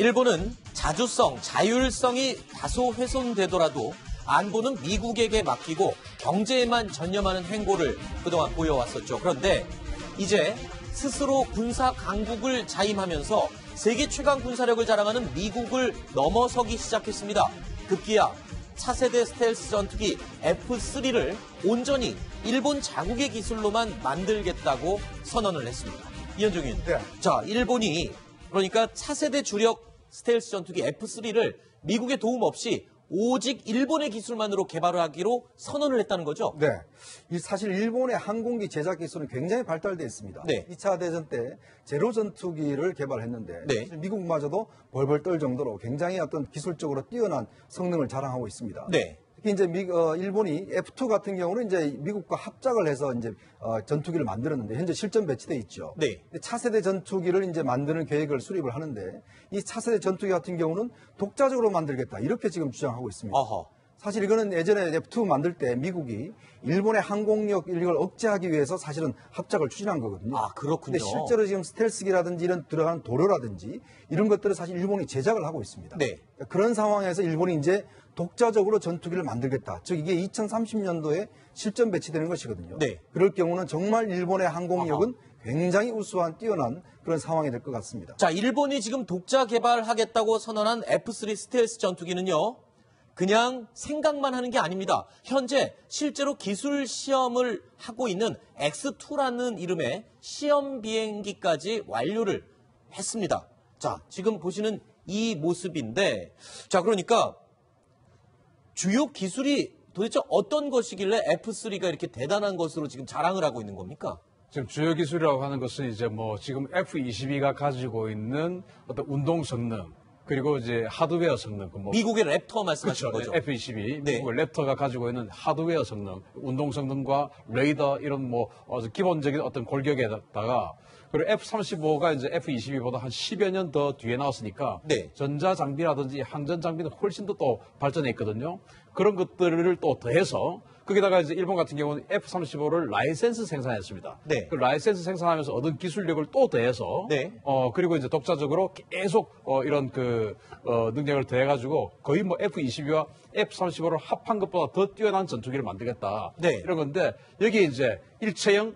일본은 자주성, 자율성이 다소 훼손되더라도 안보는 미국에게 맡기고 경제에만 전념하는 행보를 그동안 보여왔었죠. 그런데 이제 스스로 군사 강국을 자임하면서 세계 최강 군사력을 자랑하는 미국을 넘어서기 시작했습니다. 급기야 차세대 스텔스 전투기 F-3를 온전히 일본 자국의 기술로만 만들겠다고 선언을 했습니다. 이현정님, 네. 자, 일본이 그러니까 차세대 주력 스텔스 전투기 F-3를 미국의 도움 없이 오직 일본의 기술만으로 개발하기로 선언을 했다는 거죠? 네. 사실 일본의 항공기 제작 기술은 굉장히 발달되어 있습니다. 네. 2차 대전 때 제로 전투기를 개발했는데 네. 사실 미국마저도 벌벌 떨 정도로 굉장히 어떤 기술적으로 뛰어난 성능을 자랑하고 있습니다. 네. 특히 이제 일본이 F2 같은 경우는 이제 미국과 합작을 해서 이제 전투기를 만들었는데 현재 실전 배치돼 있죠. 네. 차세대 전투기를 이제 만드는 계획을 수립을 하는데 이 차세대 전투기 같은 경우는 독자적으로 만들겠다 이렇게 지금 주장하고 있습니다. 어허. 사실 이거는 예전에 F2 만들 때 미국이 일본의 항공력 인력을 억제하기 위해서 사실은 합작을 추진한 거거든요. 아, 그렇군요. 근데 실제로 지금 스텔스기라든지 이런 들어가는 도료라든지 이런 것들을 사실 일본이 제작을 하고 있습니다. 네. 그런 상황에서 일본이 이제 독자적으로 전투기를 만들겠다. 즉 이게 2030년도에 실전 배치되는 것이거든요. 네. 그럴 경우는 정말 일본의 항공력은 굉장히 우수한 뛰어난 그런 상황이 될 것 같습니다. 자, 일본이 지금 독자 개발하겠다고 선언한 F-3 스텔스 전투기는요, 그냥 생각만 하는 게 아닙니다. 현재 실제로 기술 시험을 하고 있는 X2라는 이름의 시험 비행기까지 완료를 했습니다. 자, 지금 보시는 이 모습인데, 자, 그러니까 주요 기술이 도대체 어떤 것이길래 F3가 이렇게 대단한 것으로 지금 자랑을 하고 있는 겁니까? 지금 주요 기술이라고 하는 것은 이제 뭐 지금 F-22가 가지고 있는 어떤 운동 성능, 그리고 이제 하드웨어 성능. 미국의 랩터 말씀하시는 그렇죠. 거죠? F-22. 네. 미국의 랩터가 가지고 있는 하드웨어 성능, 운동 성능과 레이더 이런 뭐 기본적인 어떤 골격에다가 그리고 F-35가 이제 F-22보다 한 10여 년 더 뒤에 나왔으니까 네. 전자 장비라든지 항전 장비는 훨씬 더 또 발전해 있거든요. 그런 것들을 또 더해서 거기다가 이제 일본 같은 경우는 F-35를 라이센스 생산했습니다. 네. 그 라이센스 생산하면서 얻은 기술력을 또 더해서 네. 그리고 이제 독자적으로 계속 이런 능력을 더해가지고 거의 뭐 F-22와 F-35를 합한 것보다 더 뛰어난 전투기를 만들겠다. 네. 이런 건데 여기에 이제 일체형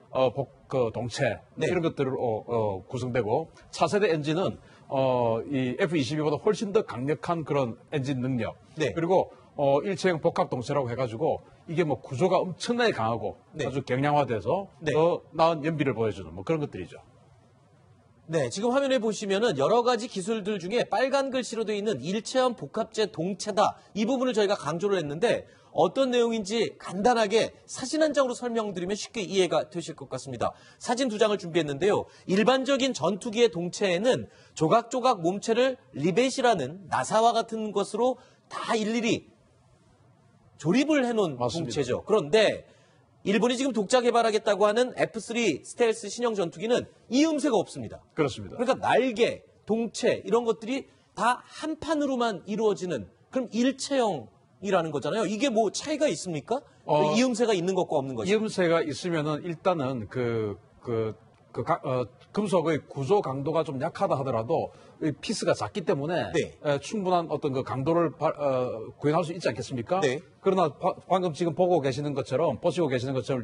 동체 네. 이런 것들로 구성되고 차세대 엔진은 이 F-22보다 훨씬 더 강력한 그런 엔진 능력. 네. 그리고 일체형 복합 동체라고 해가지고 이게 뭐 구조가 엄청나게 강하고 네. 아주 경량화돼서 네. 더 나은 연비를 보여주는 뭐 그런 것들이죠. 네, 지금 화면에 보시면은 여러 가지 기술들 중에 빨간 글씨로 되어 있는 일체형 복합재 동체다. 이 부분을 저희가 강조를 했는데 어떤 내용인지 간단하게 사진 한 장으로 설명드리면 쉽게 이해가 되실 것 같습니다. 사진 두 장을 준비했는데요. 일반적인 전투기의 동체에는 조각조각 몸체를 리벳이라는 나사와 같은 것으로 다 일일이 조립을 해놓은 맞습니다. 동체죠. 그런데 일본이 지금 독자 개발하겠다고 하는 F-3 스텔스 신형 전투기는 이 음새가 없습니다. 그렇습니다. 그러니까 날개, 동체 이런 것들이 다 한 판으로만 이루어지는 그럼 일체형이라는 거잖아요. 이게 뭐 차이가 있습니까? 이 음새가 있는 것과 없는 것이. 이음새가 있으면은 일단은 금속의 구조 강도가 좀 약하다 하더라도 이 피스가 작기 때문에 네. 충분한 어떤 그 강도를 구현할 수 있지 않겠습니까? 네. 그러나 방금 지금 보시고 계시는 것처럼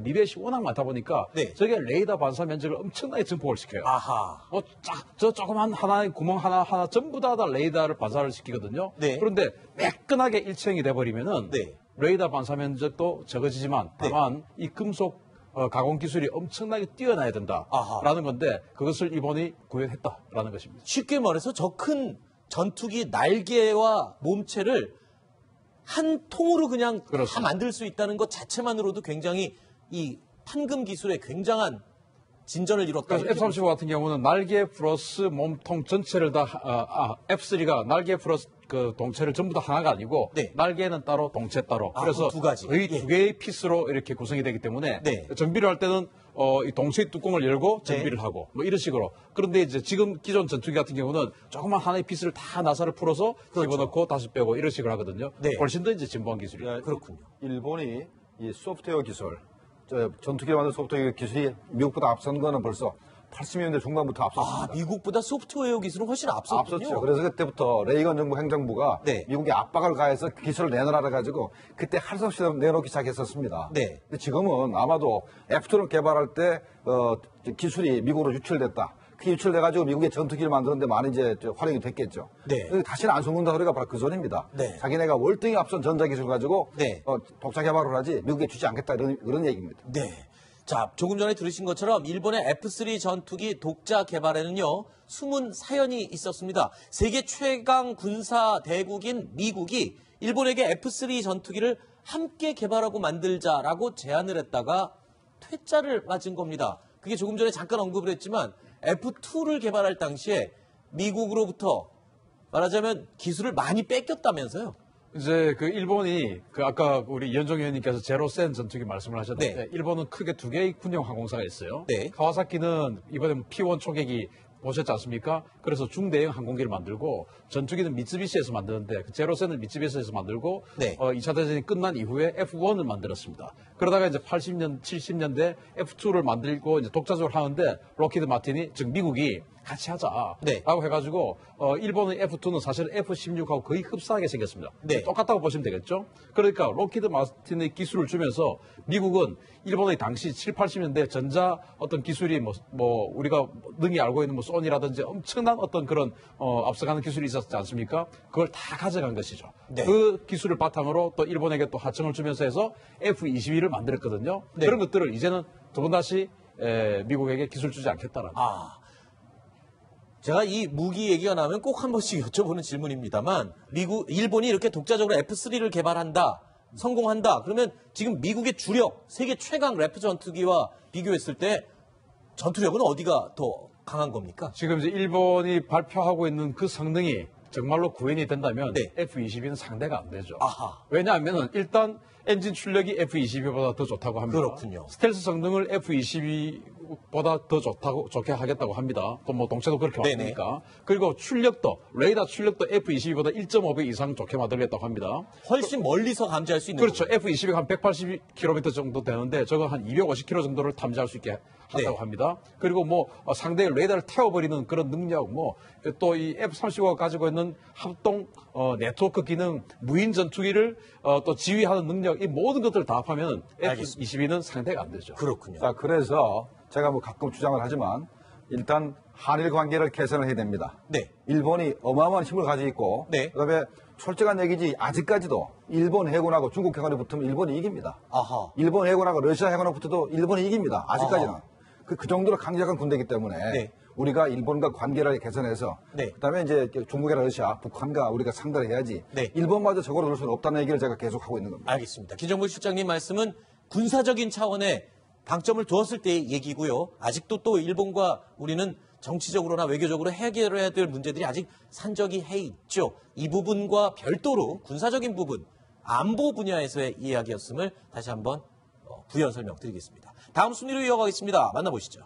리벳이 워낙 많다 보니까 네. 저게 레이더 반사 면적을 엄청나게 증폭을 시켜요. 아하. 저 조그만 하나의 구멍 하나 전부 다 레이더를 반사를 시키거든요. 네. 그런데 매끈하게 일체형이 돼버리면은 네. 레이더 반사 면적도 적어지지만 다만 이 금속 가공 기술이 엄청나게 뛰어나야 된다라는 건데 그것을 일본이 구현했다라는 것입니다. 쉽게 말해서 저 큰 전투기 날개와 몸체를 한 통으로 그냥 그렇습니다. 다 만들 수 있다는 것 자체만으로도 굉장히 이 판금 기술에 굉장한 진전을 이뤘다. 그래서 F-35 같은 경우는 날개 플러스 몸통 전체를 다 F-3가 날개 플러스 그 동체를 전부 다 하나가 아니고 네. 날개는 따로 동체 따로 그래서 두 가지. 거의 예. 두 개의 피스로 이렇게 구성이 되기 때문에 네. 정비를 할 때는 이 동체의 뚜껑을 열고 정비를 하고 뭐 이런 식으로 그런데 이제 지금 기존 전투기 같은 경우는 조그만 하나의 피스를 다 나사를 풀어서 집어넣고 다시 빼고 이런 식으로 하거든요. 네. 훨씬 더 이제 진보한 기술이에요. 그렇군요. 일본이 이 소프트웨어 기술, 전투기 만드는 소프트웨어 기술이 미국보다 앞선 거는 벌써 80년대 중반부터 앞섰습니다. 미국보다 소프트웨어 기술은 훨씬 앞섰군요. 앞섰죠. 그래서 그때부터 레이건 정부 행정부가 네. 미국에 압박을 가해서 기술을 내놓으라 가지고 그때 할 수 없이 내놓기 시작했었습니다. 네. 근데 지금은 아마도 F2를 개발할 때 기술이 미국으로 유출됐다. 그 유출돼가지고 미국의 전투기를 만드는데 많이 이제 활용이 됐겠죠. 네. 다시는 안 숨는다 소리가 바로 그 소리입니다. 네. 자기네가 월등히 앞선 전자기술 가지고 네. 독자 개발을 하지 미국에 주지 않겠다 그런 얘기입니다. 네. 자, 조금 전에 들으신 것처럼 일본의 F3 전투기 독자 개발에는요, 숨은 사연이 있었습니다. 세계 최강 군사 대국인 미국이 일본에게 F3 전투기를 함께 개발하고 만들자라고 제안을 했다가 퇴짜를 맞은 겁니다. 그게 조금 전에 잠깐 언급을 했지만 F2를 개발할 당시에 미국으로부터 말하자면 기술을 많이 뺏겼다면서요. 이제 그 일본이 그 아까 우리 이현정 의원님께서 제로센 전투기 말씀을 하셨는데 네. 일본은 크게 두 개의 군용 항공사가 있어요. 네. 카와사키는 이번에 P1 초계기 보셨지 않습니까? 그래서 중대형 항공기를 만들고 전투기는 미쓰비시에서 만드는데 그 제로센을 미쓰비시에서 만들고 네. 2차 대전이 끝난 이후에 F1을 만들었습니다. 그러다가 이제 80년, 70년대 F2를 만들고 이제 독자적으로 하는데 록히드 마틴이 즉 미국이 같이 하자. 네. 라고 해가지고 일본의 F2는 사실 F16하고 거의 흡사하게 생겼습니다. 네. 똑같다고 보시면 되겠죠. 그러니까 록히드 마틴의 기술을 주면서 미국은 일본의 당시 7, 80년대 전자 어떤 기술이 뭐 우리가 능히 알고 있는 뭐 소니라든지 엄청난 어떤 그런 앞서가는 기술이 있었지 않습니까? 그걸 다 가져간 것이죠. 네. 그 기술을 바탕으로 또 일본에게 또 하청을 주면서 해서 F-22를 만들었거든요. 네. 그런 것들을 이제는 두 번 다시 미국에게 기술 주지 않겠다라는. 제가 이 무기 얘기가 나오면 꼭 한 번씩 여쭤보는 질문입니다만 일본이 이렇게 독자적으로 F3를 개발한다, 성공한다. 그러면 지금 미국의 주력, 세계 최강 래프 전투기와 비교했을 때 전투력은 어디가 더 강한 겁니까? 지금 이제 일본이 발표하고 있는 그 성능이 정말로 구현이 된다면 네. F-22는 상대가 안 되죠. 아하. 왜냐하면 일단 엔진 출력이 F-22보다 더 좋다고 합니다. 그렇군요. 스텔스 성능을 F-22보다 더 좋게 하겠다고 합니다. 또 뭐 동체도 그렇게 네네. 왔으니까. 그리고 출력도 레이더 출력도 F-22보다 1.5배 이상 좋게 만들겠다고 합니다. 훨씬 멀리서 감지할 수 있는 그렇죠. 거군요. F-22가 한 180km 정도 되는데 저거 한 250km 정도를 탐지할 수 있게 한다고 네. 합니다. 그리고 뭐 상대의 레이더를 태워버리는 그런 능력, 뭐 또 이 F-35가 가지고 있는 합동 네트워크 기능, 무인 전투기를 또 지휘하는 능력, 이 모든 것들을 다 합하면 F-22는 상대가 안 되죠. 그렇군요. 자, 그래서 제가 뭐 가끔 주장을 하지만 일단 한일 관계를 개선을 해야 됩니다. 네. 일본이 어마어마한 힘을 가지고 있고 네. 그다음에 솔직한 얘기지 아직까지도 일본 해군하고 중국 해군이 붙으면 일본이 이깁니다. 아하. 일본 해군하고 러시아 해군하고 붙어도 일본이 이깁니다. 아직까지는. 그 정도로 강력한 군대이기 때문에 네. 우리가 일본과 관계를 개선해서 네. 그다음에 이제 중국이나 러시아, 북한과 우리가 상대를 해야지 네. 일본마저 적으로 둘 수는 없다는 얘기를 제가 계속 하고 있는 겁니다. 알겠습니다. 김정부 실장님 말씀은 군사적인 차원의 방점을 두었을 때의 얘기고요. 아직도 또 일본과 우리는 정치적으로나 외교적으로 해결해야 될 문제들이 아직 산적이 해 있죠. 이 부분과 별도로 군사적인 부분, 안보 분야에서의 이야기였음을 다시 한번 부연 설명드리겠습니다. 다음 순위로 이어가겠습니다. 만나보시죠.